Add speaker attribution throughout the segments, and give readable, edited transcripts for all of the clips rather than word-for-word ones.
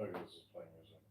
Speaker 1: Maybe this is plain music.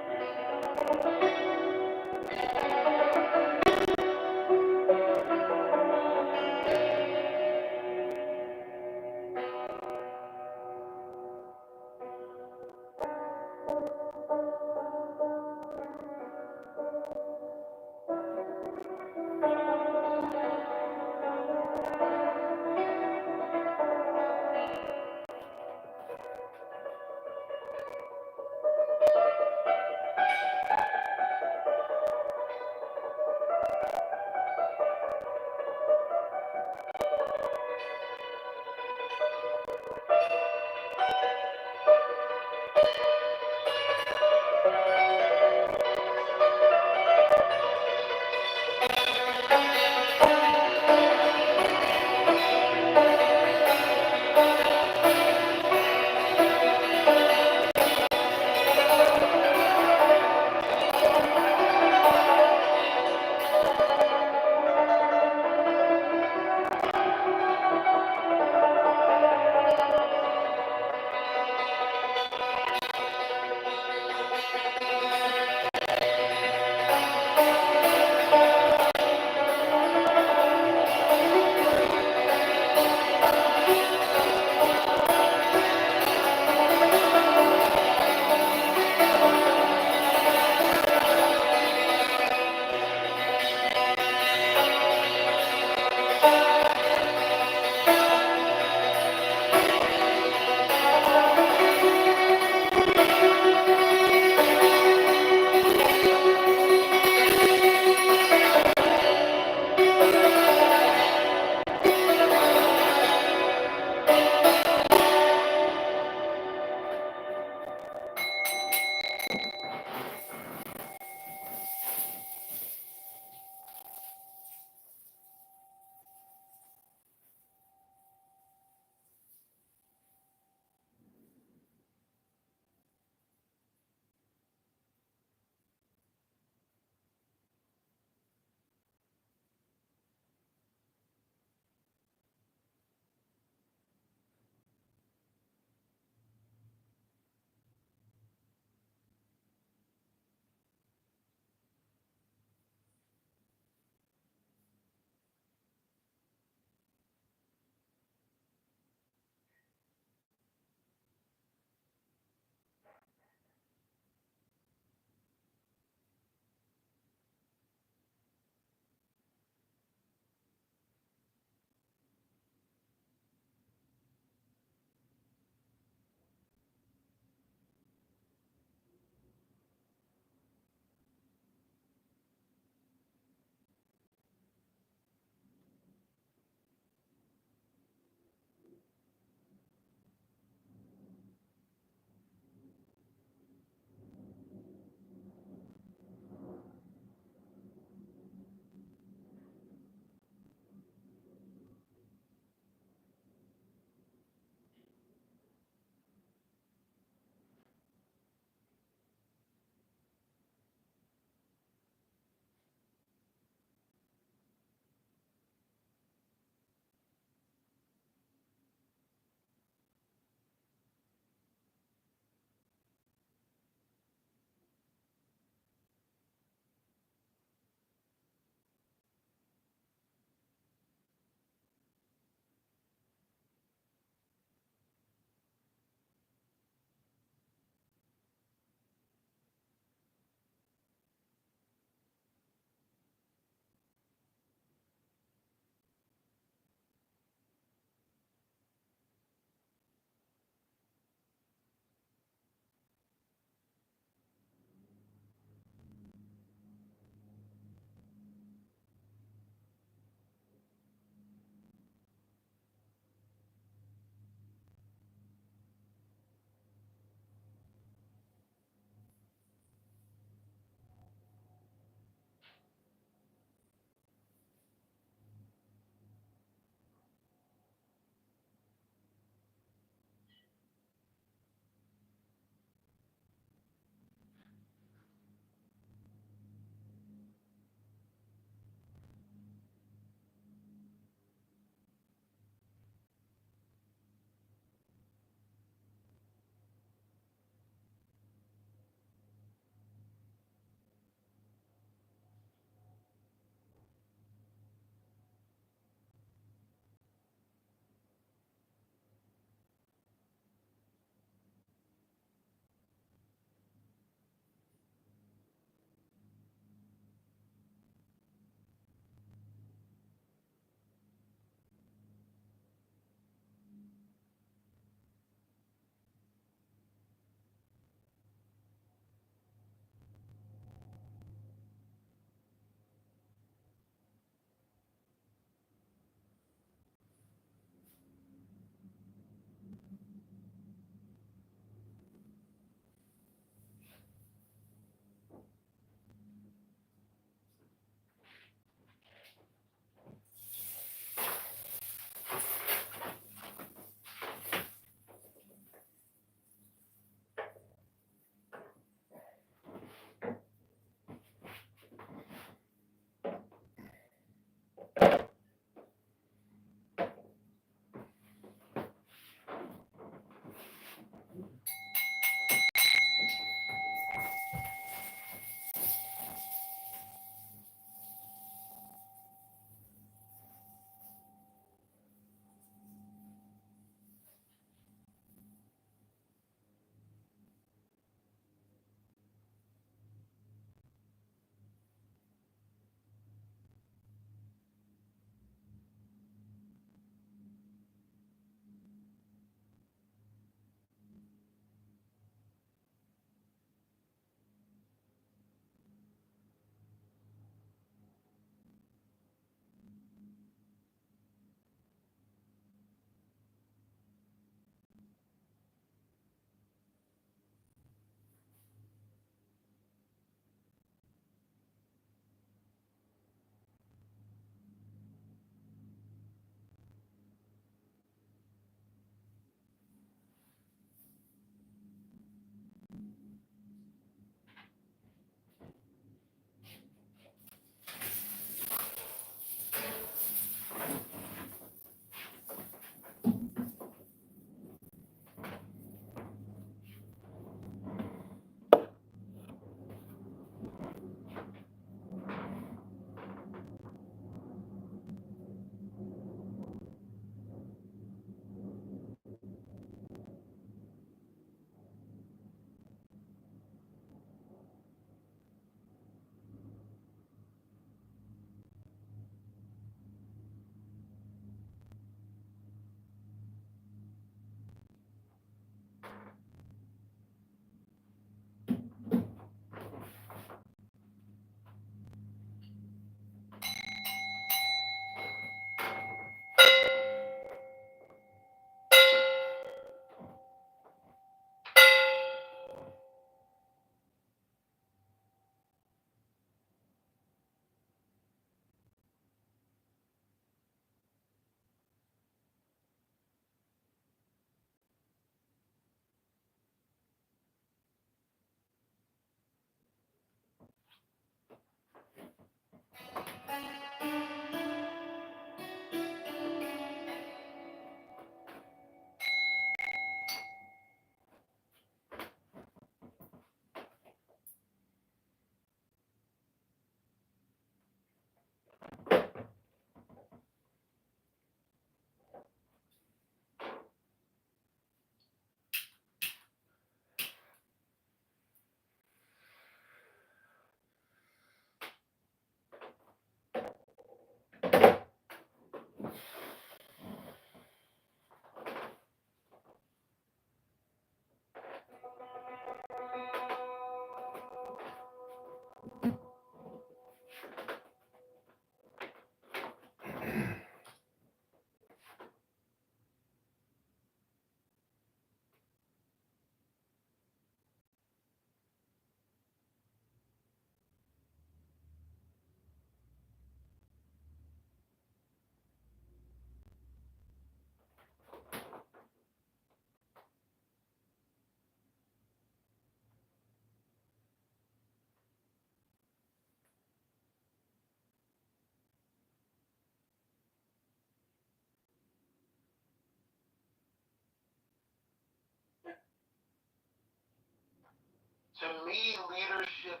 Speaker 1: To me, leadership.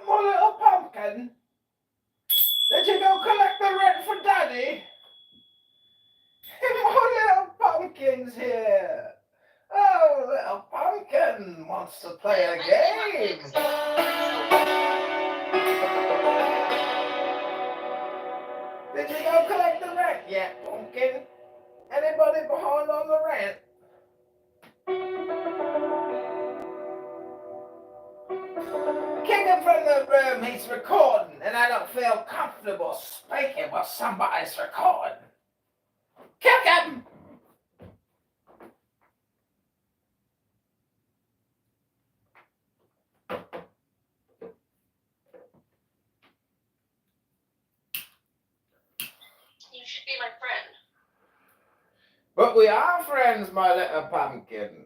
Speaker 2: My little pumpkin, did you go collect the rent for Daddy? My little pumpkin's here. Oh, little pumpkin wants to play a game. Did you go collect the rent yet, pumpkin? Anybody behind on the rent? Kick him from the room, he's recording, and I don't feel comfortable speaking while somebody's recording. Kick him!
Speaker 3: You should be my friend.
Speaker 2: But we are friends, my little pumpkin.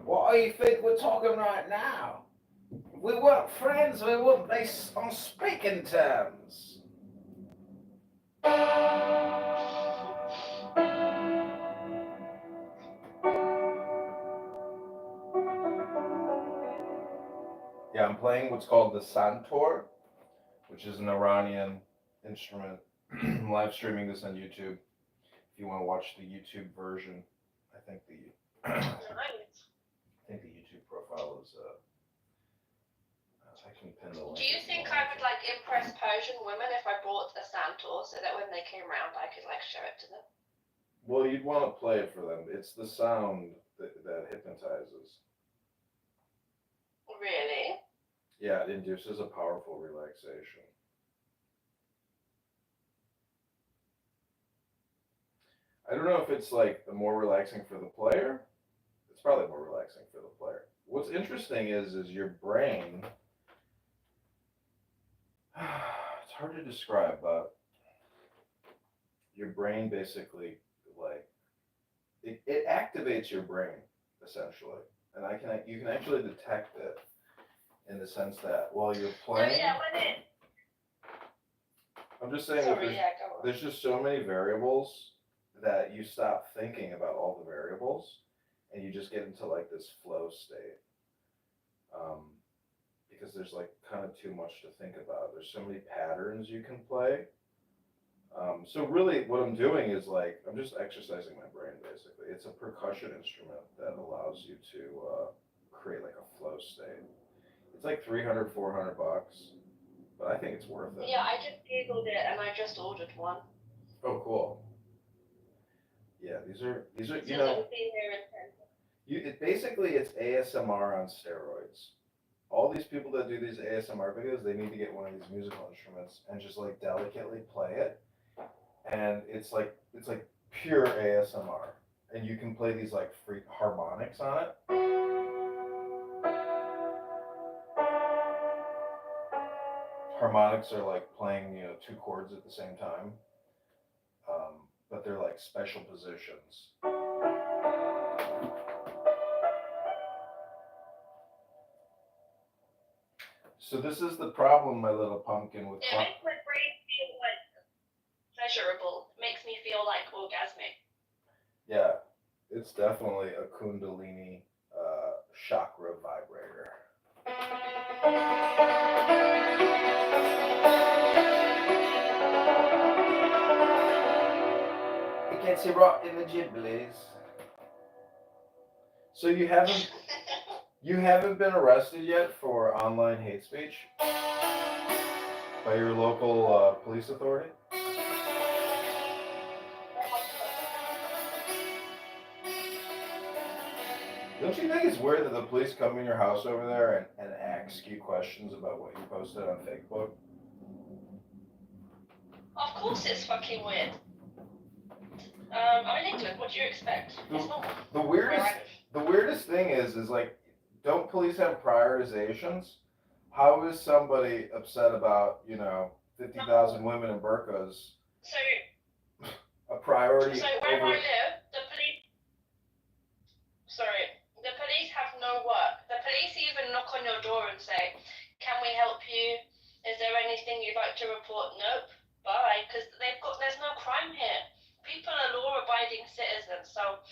Speaker 2: What do you think we're talking right now? If we weren't friends, we wouldn't be on speaking terms. Yeah, I'm playing what's called the santoor, which is an Iranian instrument. I'm live streaming this on YouTube. If you want to watch the YouTube version, I think the YouTube profile is I can pin the link.
Speaker 3: Do you think I would like impress Persian women if I bought a santoor so that when they came around I could like show it to them?
Speaker 2: Well, you'd want to play it for them. It's the sound that hypnotizes.
Speaker 3: Really?
Speaker 2: Yeah, it induces a powerful relaxation. I don't know if it's like more relaxing for the player. It's probably more relaxing for the player. What's interesting is your brain. It's hard to describe, but your brain basically like it activates your brain essentially, and you can actually detect it in the sense that while you're playing.
Speaker 3: Oh, yeah, when it...
Speaker 2: I'm just saying there's just so many variables that you stop thinking about all the variables and you just get into like this flow state. Because there's like kind of too much to think about. There's so many patterns you can play. So really what I'm doing is like, I'm just exercising my brain basically. It's a percussion instrument that allows you to create like a flow state. It's like $300, $400, but I think it's worth it.
Speaker 3: Yeah, I just Googled it and I just ordered one.
Speaker 2: Oh, cool. Yeah, these are you
Speaker 3: know.
Speaker 2: Basically it's ASMR on steroids. All these people that do these ASMR videos, they need to get one of these musical instruments and just like delicately play it, and it's like pure ASMR, and you can play these like free harmonics on it. Harmonics are like playing two chords at the same time, but they're like special positions. So this is the problem, my little pumpkin. With
Speaker 3: it makes my brain feel like pleasurable. It makes me feel like orgasmic.
Speaker 2: Yeah, it's definitely a Kundalini chakra vibrator. It gets you right in the giblies. So you haven't been arrested yet for online hate speech by your local police authority? Don't you think it's weird that the police come in your house over there and ask you questions about what you posted on Facebook?
Speaker 3: Of course it's fucking weird. I'm in England, what do you expect? It's not.
Speaker 2: The weirdest thing is like, don't police have prioritizations? How is somebody upset about, 50,000 women in burqas a priority?
Speaker 3: So where I live, the police have no work. The police even knock on your door and say, can we help you? Is there anything you'd like to report? Nope. Bye. Because there's no crime here. People are law-abiding citizens, so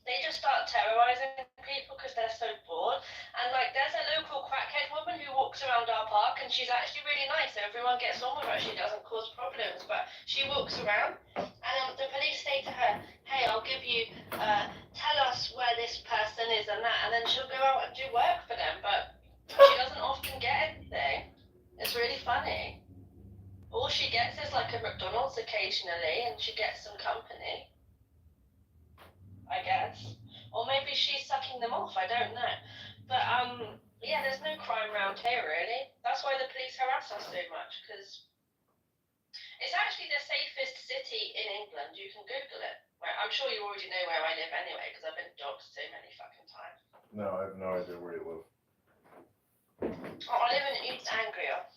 Speaker 3: they just start terrorizing people because they're so bored. And like, there's a local crackhead woman who walks around our park, and she's actually really nice. Everyone gets on with her. She doesn't cause problems, but she walks around, and the police say to her, "Hey, I'll give you, tell us where this person is and that," and then she'll go out and do work for them. But she doesn't often get anything. It's really funny. All she gets is like a McDonald's occasionally, and she gets some company, I guess. Or maybe she's sucking them off, I don't know. But, yeah, there's no crime around here, really. That's why the police harass us so much, because it's actually the safest city in England. You can Google it. Right, I'm sure you already know where I live anyway, because I've been doxxed so many fucking times.
Speaker 2: No, I have no idea where you live.
Speaker 3: Oh, I live in East Anglia.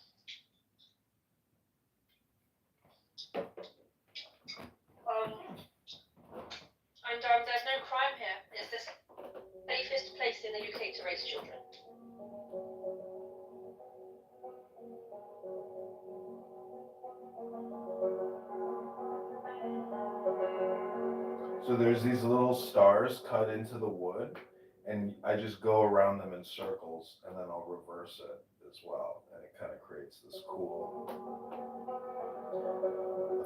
Speaker 3: And there's no crime here. It's the safest place in the UK to raise children.
Speaker 2: So there's these little stars cut into the wood, and I just go around them in circles, and then I'll reverse it as well, and it kind of creates this cool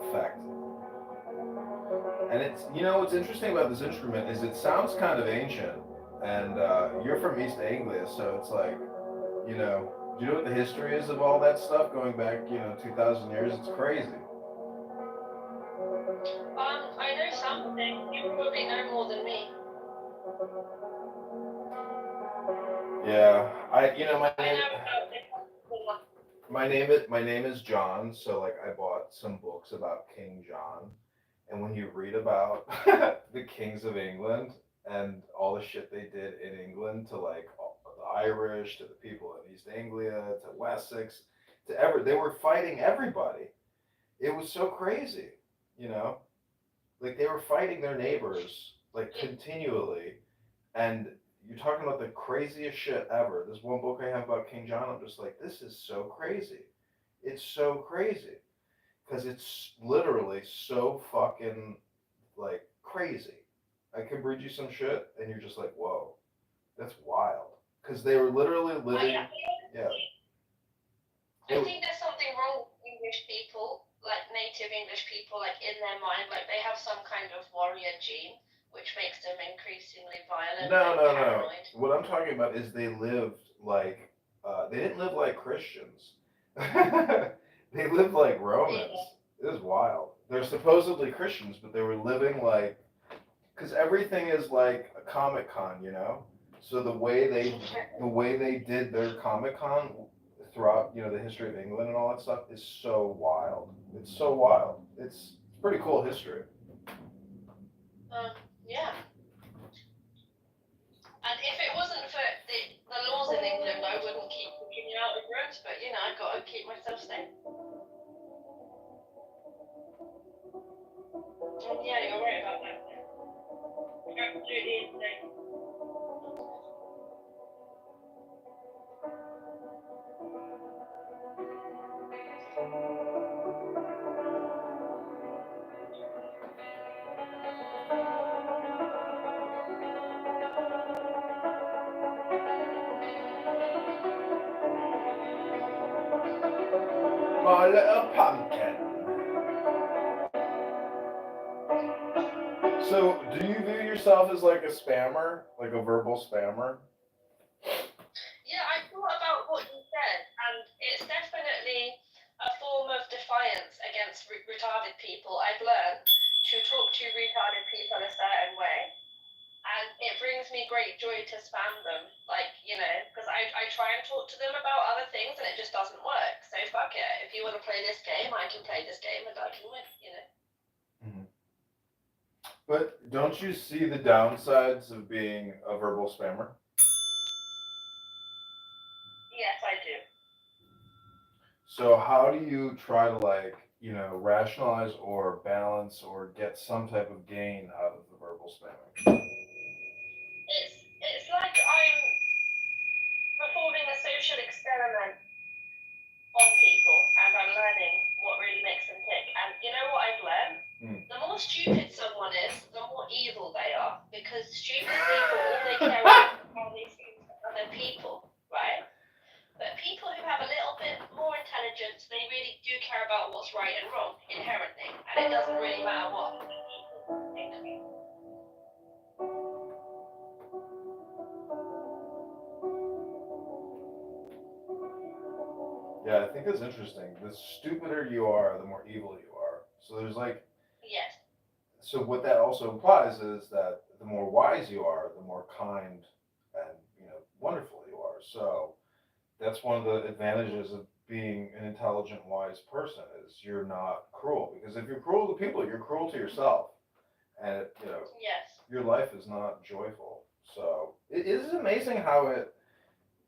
Speaker 2: effect. And it's, you know, what's interesting about this instrument is it sounds kind of ancient, and you're from East Anglia, so it's like, you know, do you know what the history is of all that stuff going back, 2,000 years? It's crazy.
Speaker 3: I know something. You probably know more than me.
Speaker 2: Yeah, my name is John, so like I bought some books about King John, and when you read about the kings of England and all the shit they did in England to like the Irish, to the people in East Anglia, to Wessex, they were fighting everybody. It was so crazy, you know, like they were fighting their neighbors like continually, and you're talking about the craziest shit ever. This one book I have about King John, I'm just like, this is so crazy. It's so crazy. Because it's literally so fucking, like, crazy. I can read you some shit, and you're just like, whoa, that's wild. Because they were literally living, yeah.
Speaker 3: I think there's something wrong with English people, like native English people, like in their mind, like they have some kind of warrior gene, which makes them increasingly violent.
Speaker 2: No. What I'm talking about is they lived like, they didn't live like Christians. They lived like Romans. It was wild. They're supposedly Christians, but they were living like, because everything is like a Comic Con, you know. So the way they did their Comic Con throughout, the history of England and all that stuff is so wild. It's so wild. It's pretty cool history.
Speaker 3: Yeah. And if it wasn't for the laws in England, I wouldn't keep looking out of rooms, but I gotta keep myself safe. Yeah, you're right about that. Absolutely insane.
Speaker 2: My little pumpkin. So, do you view yourself as like a spammer, like a verbal spammer?
Speaker 3: Yeah, I thought about what you said, and it's definitely a form of defiance against retarded people. I've learned to talk to retarded people a certain way, and it brings me great joy to spam them, like, because I try and talk to them about other things, and it just doesn't work. So fuck it. If you want to play this game, I can play this game, and I can win,
Speaker 2: Mm-hmm. But don't you see the downsides of being a verbal spammer?
Speaker 3: Yes, I do.
Speaker 2: So how do you try to rationalize or balance or get some type of gain out of the verbal spamming?
Speaker 3: It's like I'm performing a social experiment on people, and I'm learning what really makes them tick. And you know what I've learned? The more stupid someone is, the more evil they are, because stupid people, all they care about is how they seem to other people, right? But people who have a little bit more intelligence, they really do care about what's right and wrong inherently, and it doesn't really matter what other people think.
Speaker 2: Yeah, I think it's interesting. The stupider you are, the more evil you are. So there's like,
Speaker 3: Yes.
Speaker 2: so what that also implies is that the more wise you are, the more kind and wonderful you are. So that's one of the advantages of being an intelligent, wise person is you're not cruel. Because if you're cruel to people, you're cruel to yourself, and
Speaker 3: Yes.
Speaker 2: your life is not joyful. So it is amazing how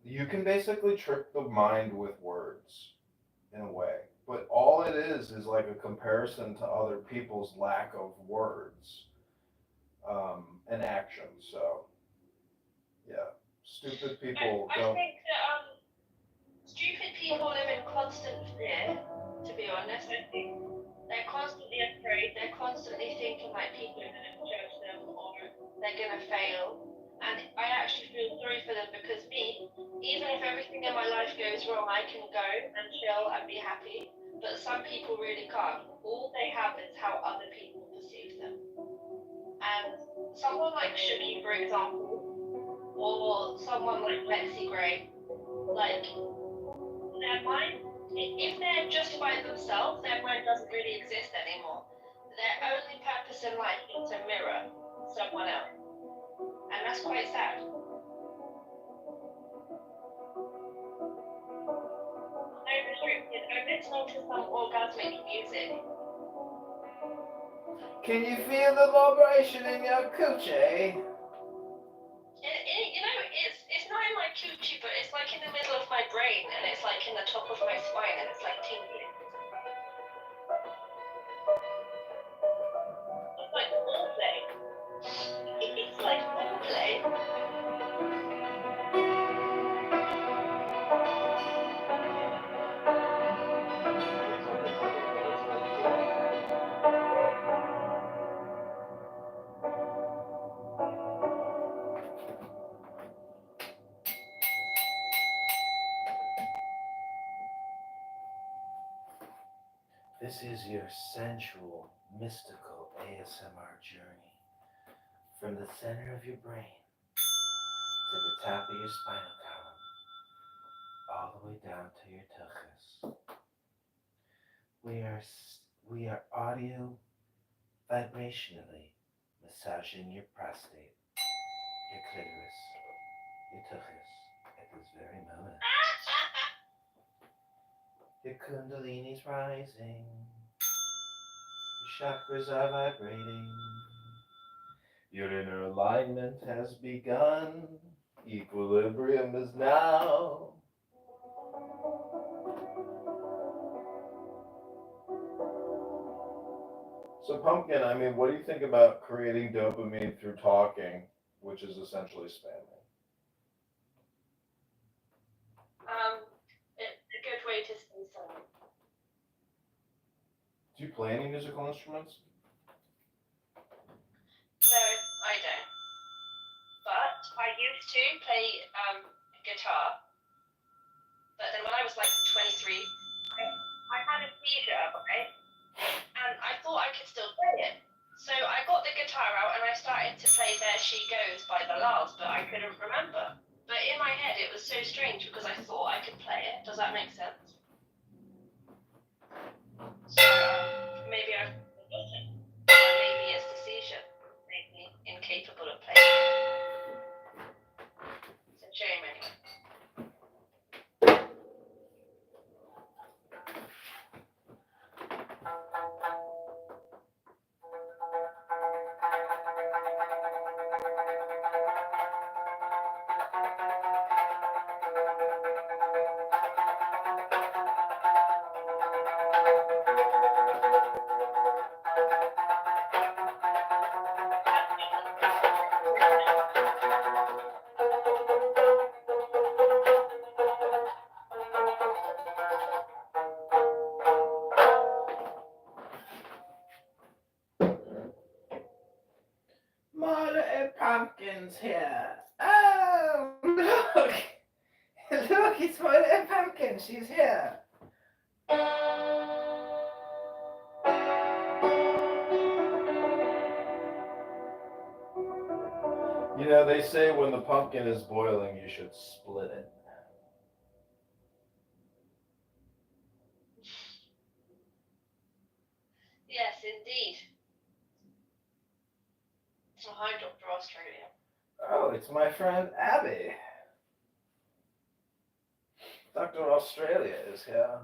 Speaker 2: you can basically trick the mind with words in a way. But all it is like a comparison to other people's lack of words and actions. So, yeah, stupid people
Speaker 3: I
Speaker 2: don't.
Speaker 3: think that stupid people live in constant fear, to be honest. I think they're constantly afraid, they're constantly thinking like people are going to judge them or they're going to fail. And I actually feel sorry for them because even if everything in my life goes wrong, I can go and chill and be happy. But some people really can't. All they have is how other people perceive them. And someone like Shuggy, for example, or someone like Lexi Gray, like their mind, if they're just by themselves, their mind doesn't really exist anymore. Their only purpose in life is to mirror someone else. And that's quite sad. No restricted. I'm listening to some orgasmic music.
Speaker 2: Can you feel the vibration in your coochie?
Speaker 3: It's not in my coochie, but it's like in the middle of my brain, and it's like in the top of my spine, and it's like tingling. It's like foreplay. It's like foreplay.
Speaker 2: This is your sensual, mystical ASMR journey from the center of your brain to the top of your spinal column, all the way down to your tuchus. We are audio vibrationally massaging your prostate, your clitoris, your tuchus at this very moment. Your kundalini's rising. Your chakras are vibrating. Your inner alignment has begun. Equilibrium is now. So, Pumpkin, I mean, what do you think about creating dopamine through talking, which is essentially spamming?
Speaker 3: It's a good way to say something.
Speaker 2: Do you play any musical instruments?
Speaker 3: No, I don't. But I used to play guitar. But then when I was like 23, I had a seizure, right? And I thought I could still play it. So I got the guitar out and I started to play There She Goes by the Lars, but I couldn't remember. But in my head it was so strange because I thought I could play it. Does that make sense? So maybe I've forgotten. Or maybe it's the seizure. Maybe incapable of playing it. It's a shame anyway.
Speaker 2: she's here. You know, they say when the pumpkin is boiling, you should split it.
Speaker 3: Yes, indeed. Oh, hi, Dr. Australia.
Speaker 2: Oh, it's my friend Abby. Dr. Australia is here.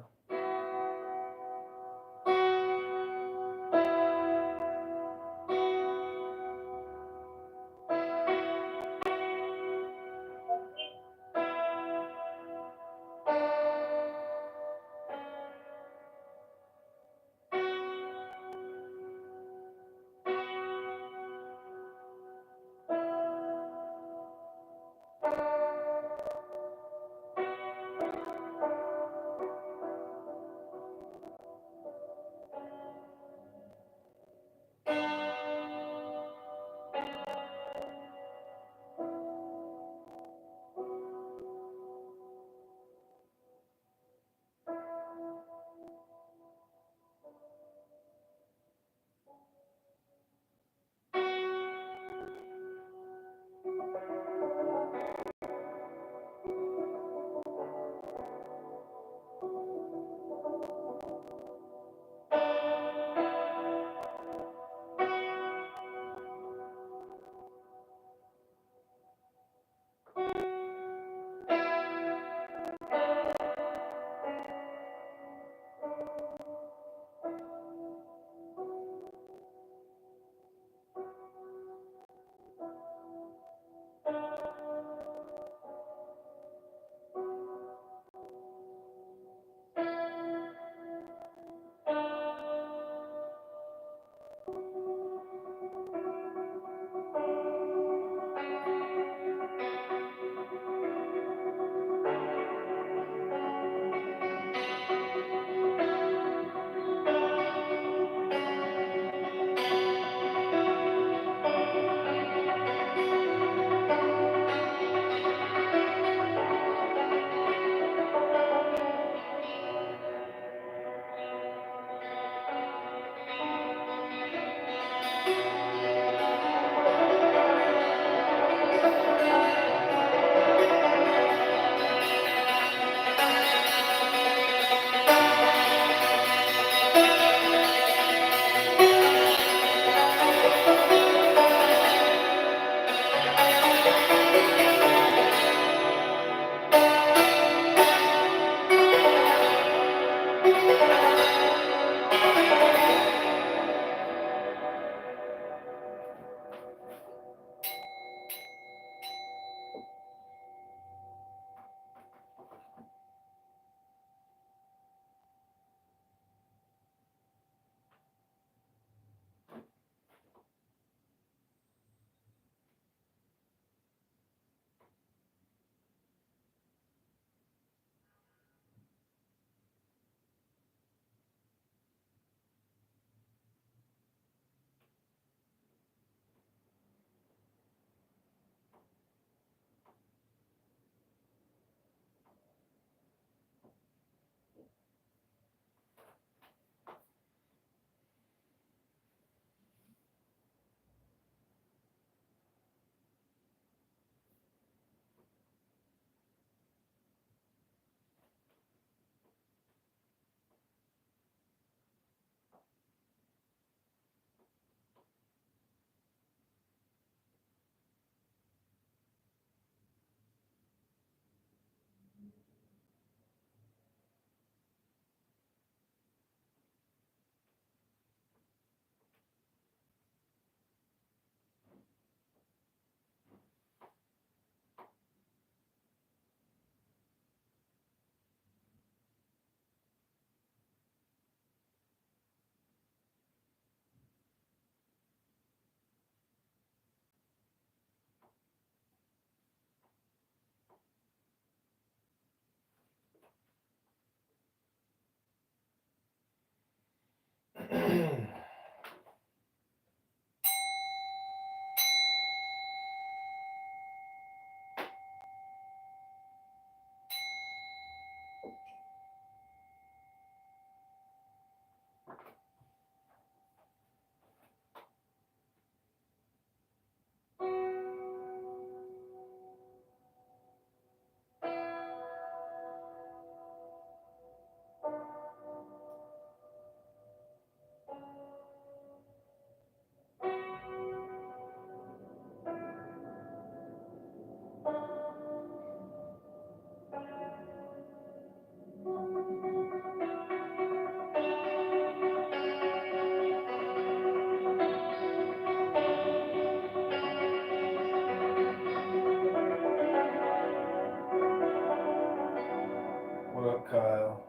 Speaker 2: about Kyle?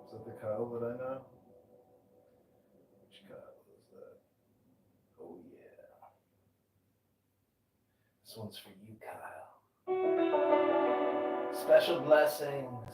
Speaker 2: Is that the Kyle that I know? Which Kyle is that? Oh yeah. This one's for you, Kyle. Special blessings.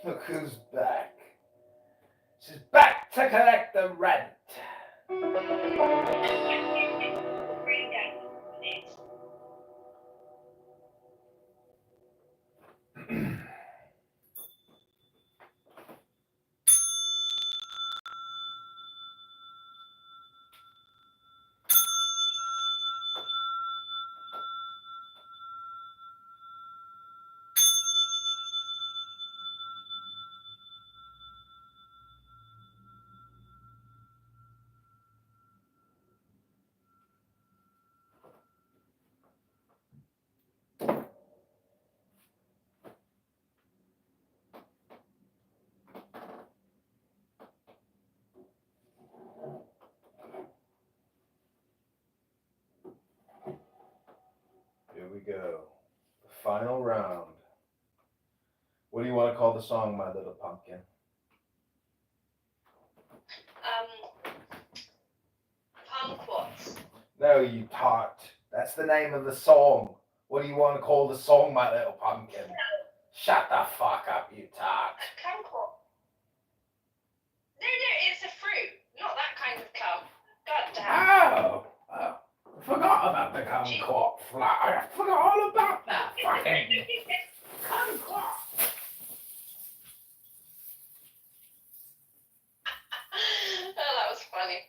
Speaker 2: Look who's back. She's back to collect the rent. Here we go. The final round. What do you want to call the song, My Little Pumpkin?
Speaker 3: Kumquats.
Speaker 2: No, you tart. That's the name of the song. What do you want to call the song, My Little Pumpkin? Shut the fuck up, you tart.
Speaker 3: Kumquat. No, it's a fruit, not that kind of cum. God damn.
Speaker 2: Oh, I forgot about the kumquat fly. I forgot all about that fucking kumquat.
Speaker 3: Oh, that was funny.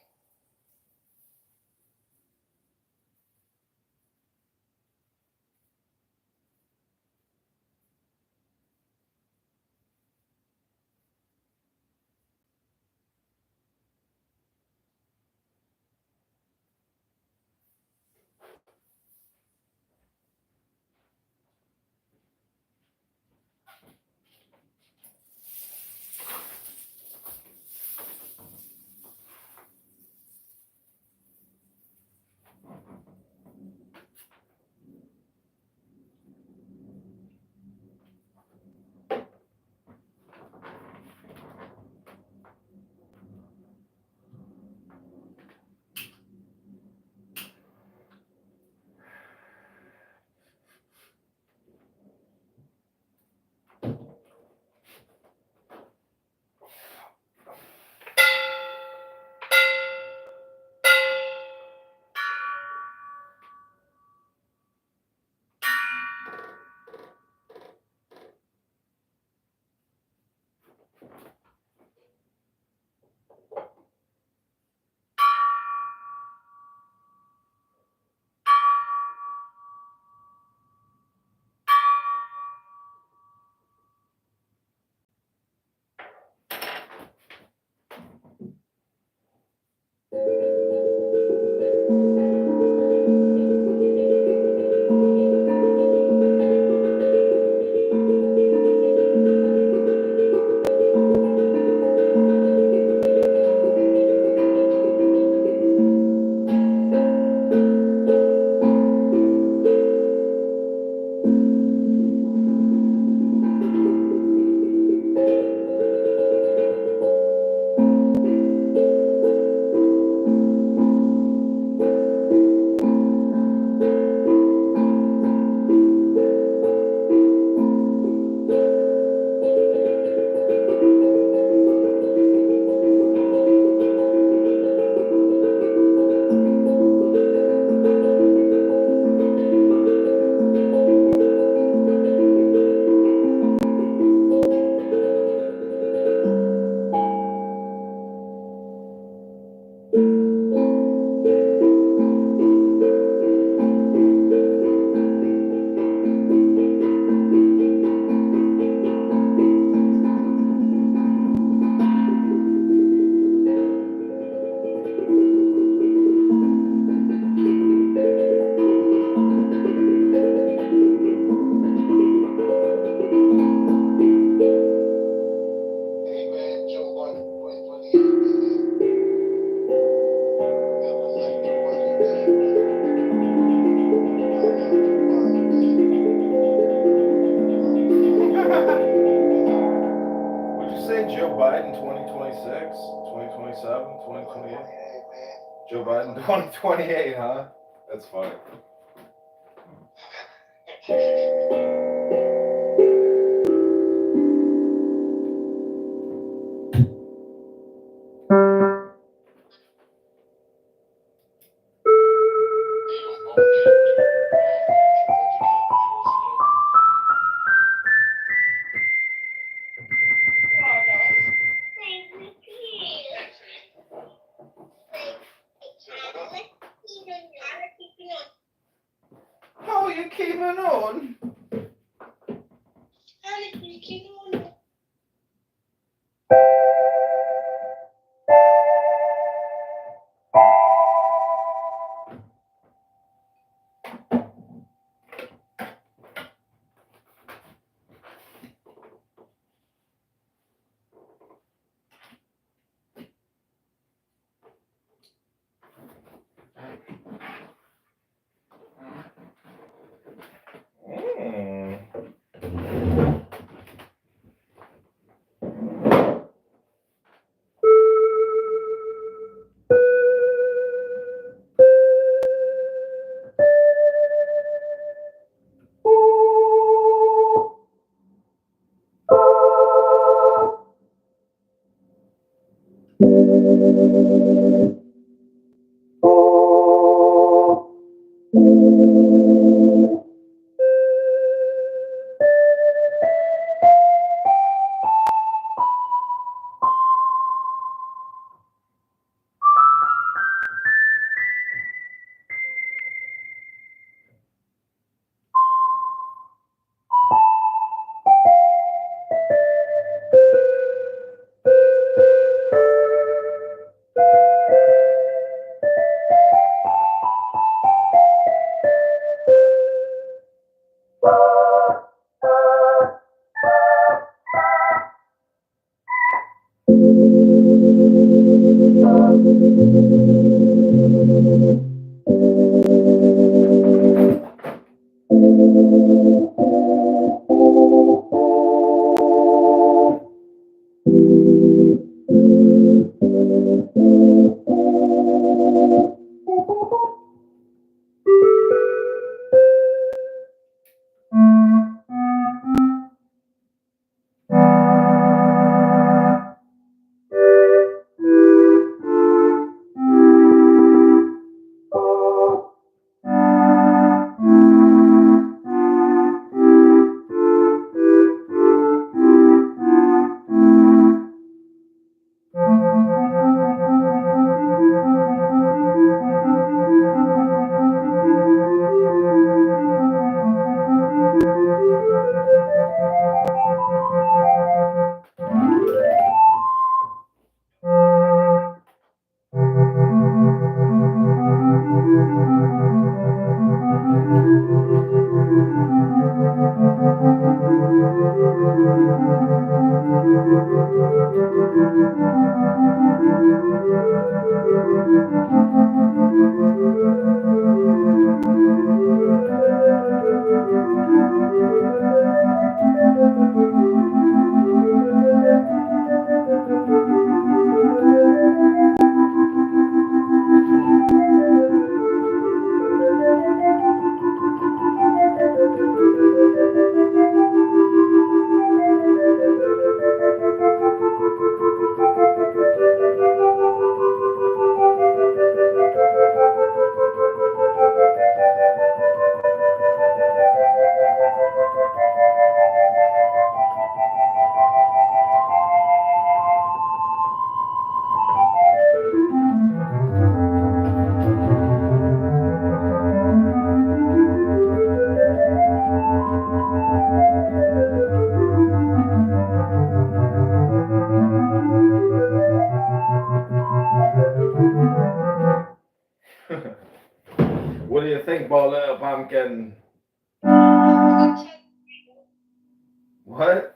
Speaker 2: 2028?
Speaker 1: 28, man.
Speaker 2: Joe Biden 2028, huh? That's funny. How are you keeping on? What do you think, my little pumpkin? What?
Speaker 3: I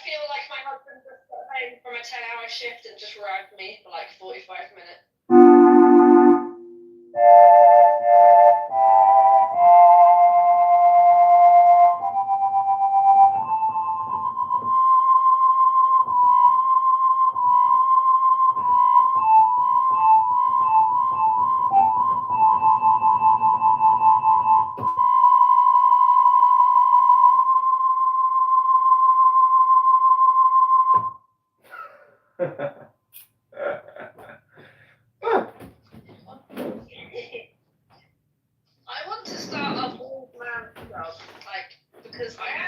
Speaker 3: feel like my husband just got home from a 10-hour shift and just ragged me for like 45 minutes.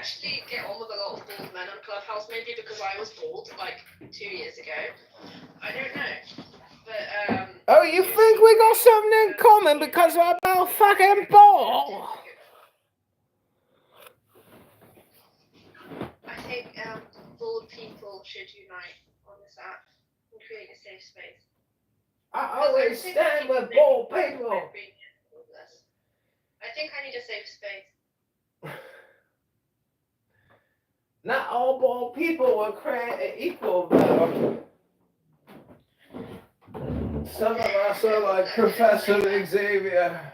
Speaker 3: actually get on with a lot of bald men on Clubhouse, maybe because I was bald like 2 years ago. I don't know. But
Speaker 4: oh, you think we got something in common because we're both fucking bald?
Speaker 3: I think bald people should unite on this app and create a safe space.
Speaker 4: I always stand with bald people.
Speaker 3: I think I need a safe space.
Speaker 4: Not all bald people are created equal, though. Some of us are like Professor Xavier.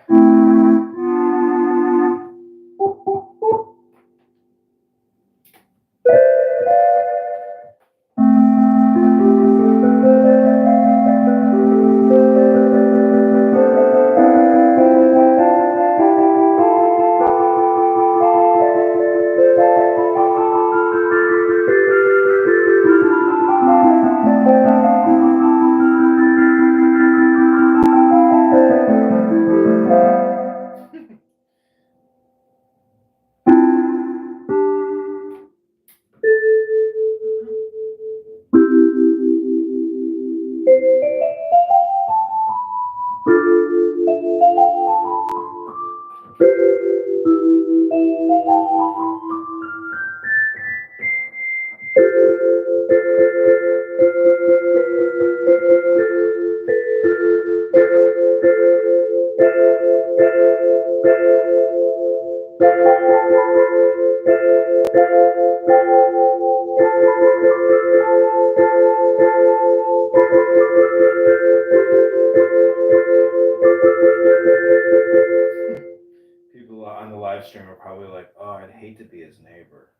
Speaker 4: People on the live stream are probably like, oh, I'd hate to be his neighbor.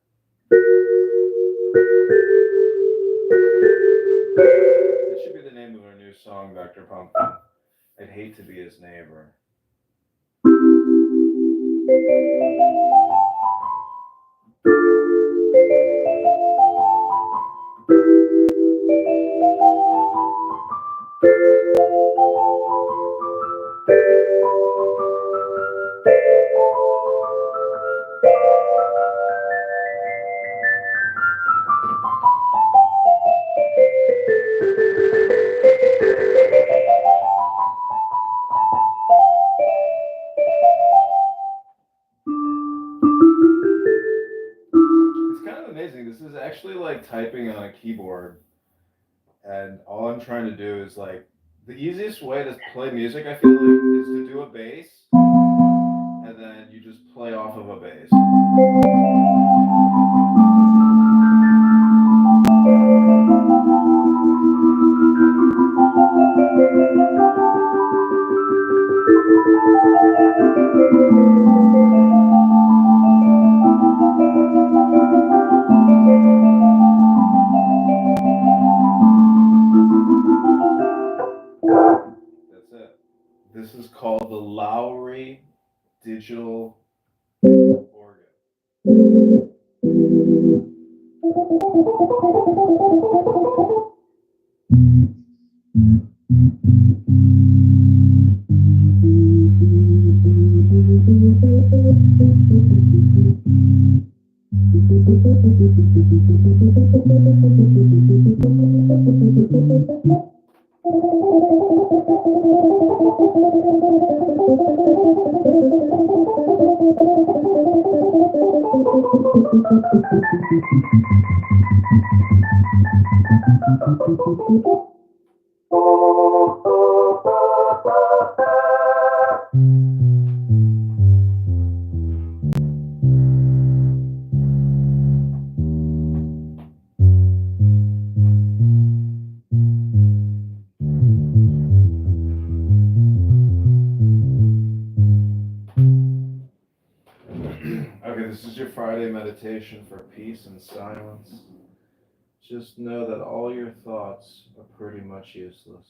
Speaker 4: That should be the name of our new song, Dr. Pumpkin. I'd hate to be his neighbor. Amazing. This is actually like typing on a keyboard, and all I'm trying to do is like the easiest way to play music, I feel like, is to do a bass, and then you just play off of a bass. This is called the Lowry Digital Organ. Okay, this is your Friday meditation for peace and silence. Just know that all your thoughts are pretty much useless.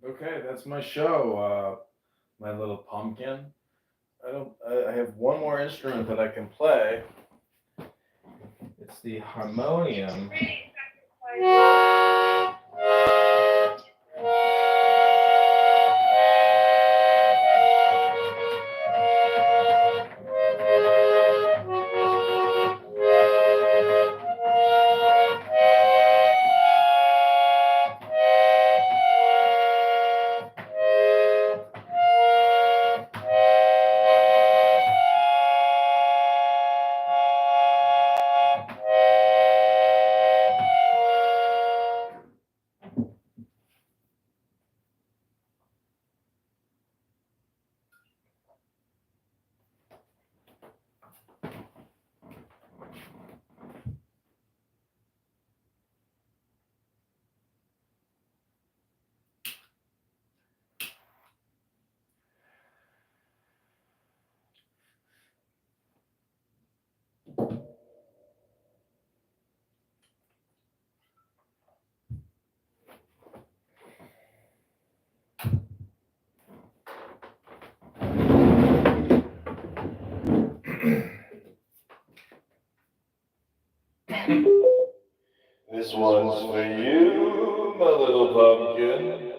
Speaker 4: Okay, that's my show. My little pumpkin. I don't. I have one more instrument that I can play. It's the harmonium. This one's for you, my little pumpkin.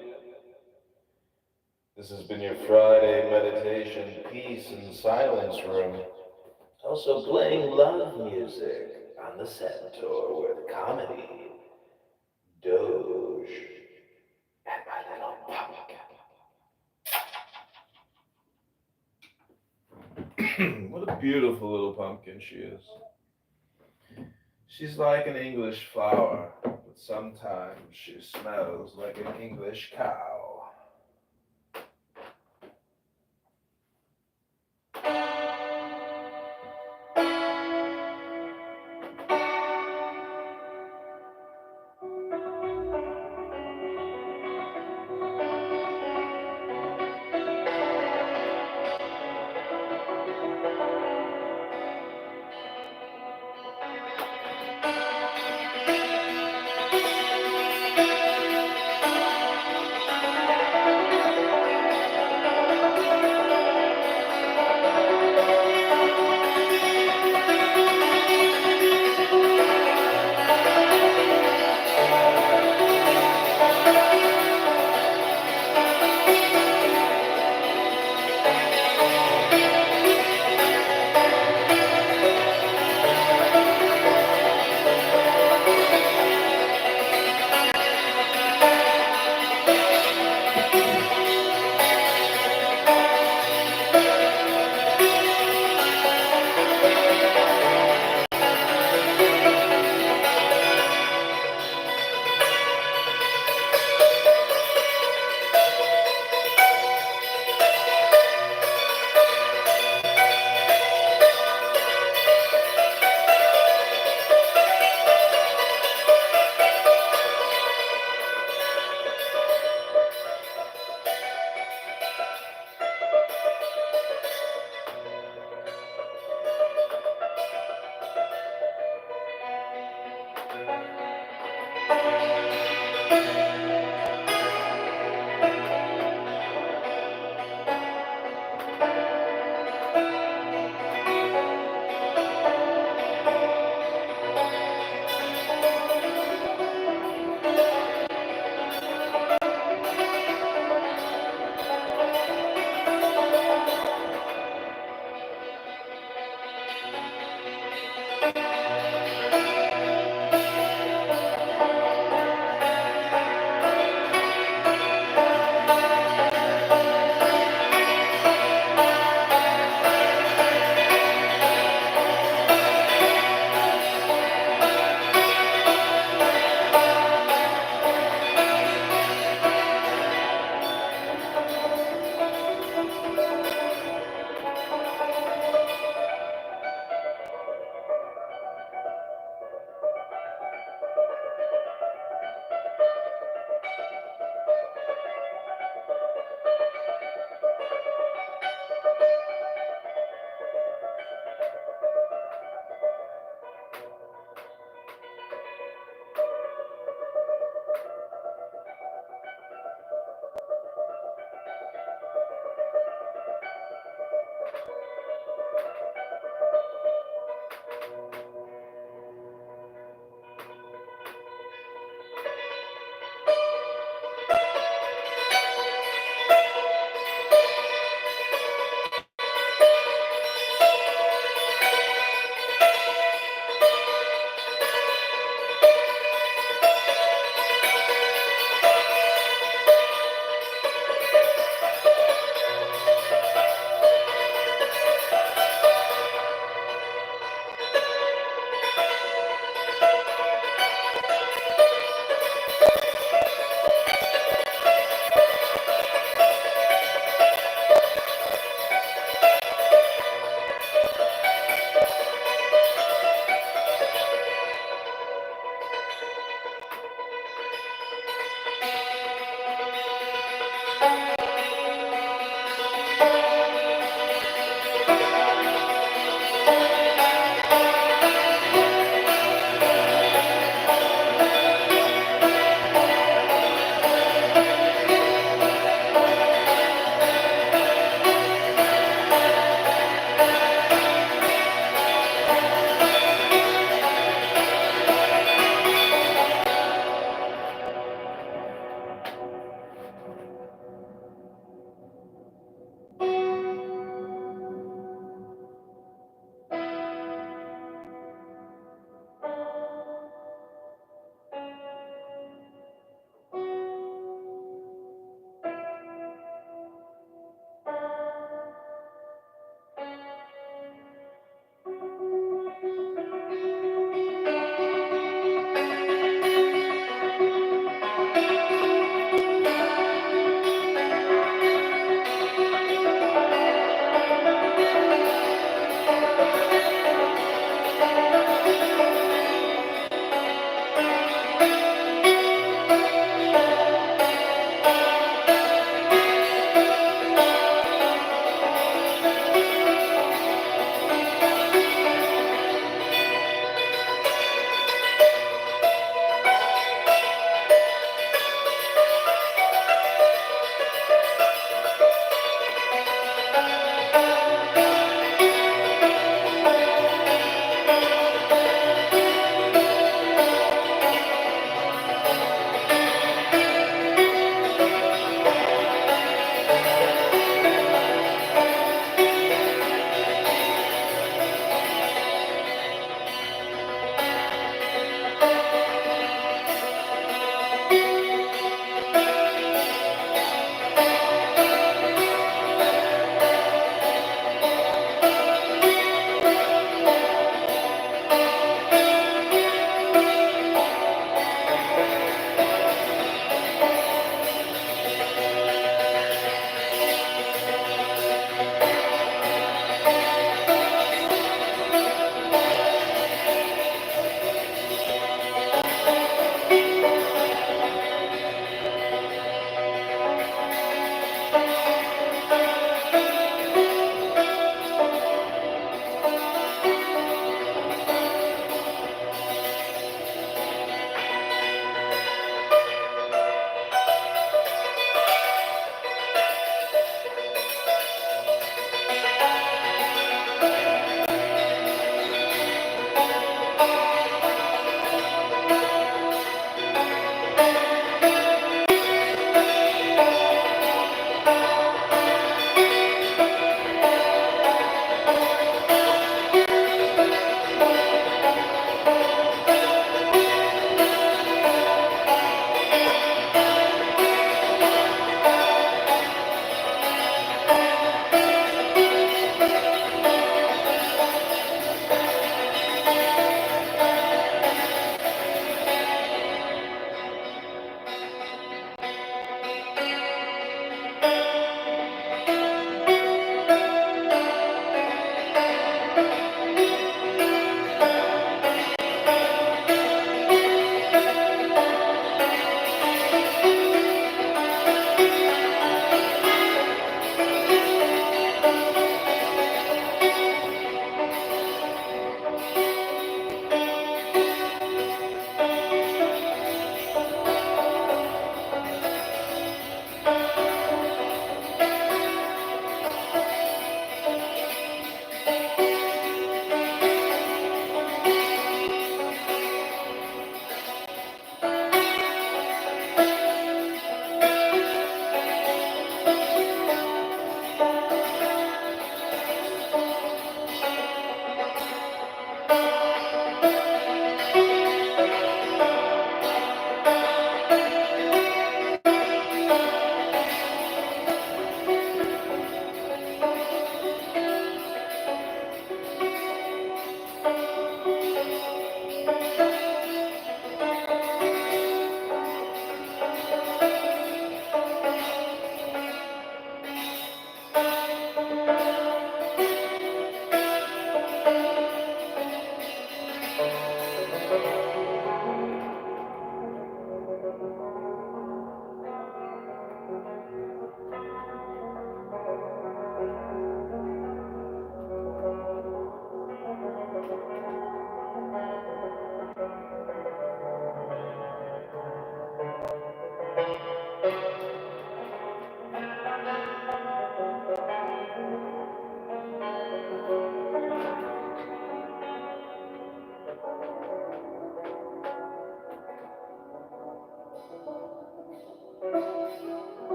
Speaker 4: This has been your Friday meditation, peace, and silence room. Also playing love music on the Centaur with comedy, Doge, and my little pumpkin. What a beautiful little pumpkin she is. She's like an English flower, but sometimes she smells like an English cow.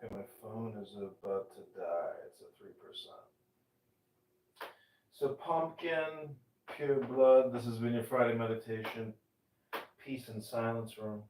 Speaker 2: Okay, my phone is about to die. It's at 3%. So pumpkin, pure blood. This has been your Friday meditation. Peace and silence room.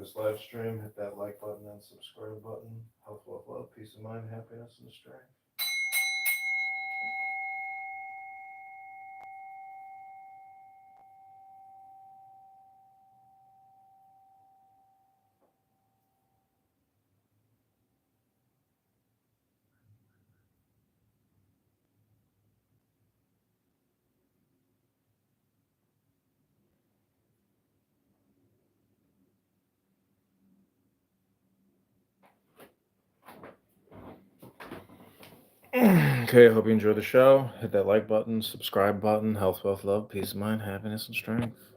Speaker 2: this live stream, hit that like button and subscribe button. Health, wealth, love, peace of mind, happiness, and strength. Okay, I hope you enjoyed the show. Hit that like button, subscribe button, health, wealth, love, peace of mind, happiness, and strength.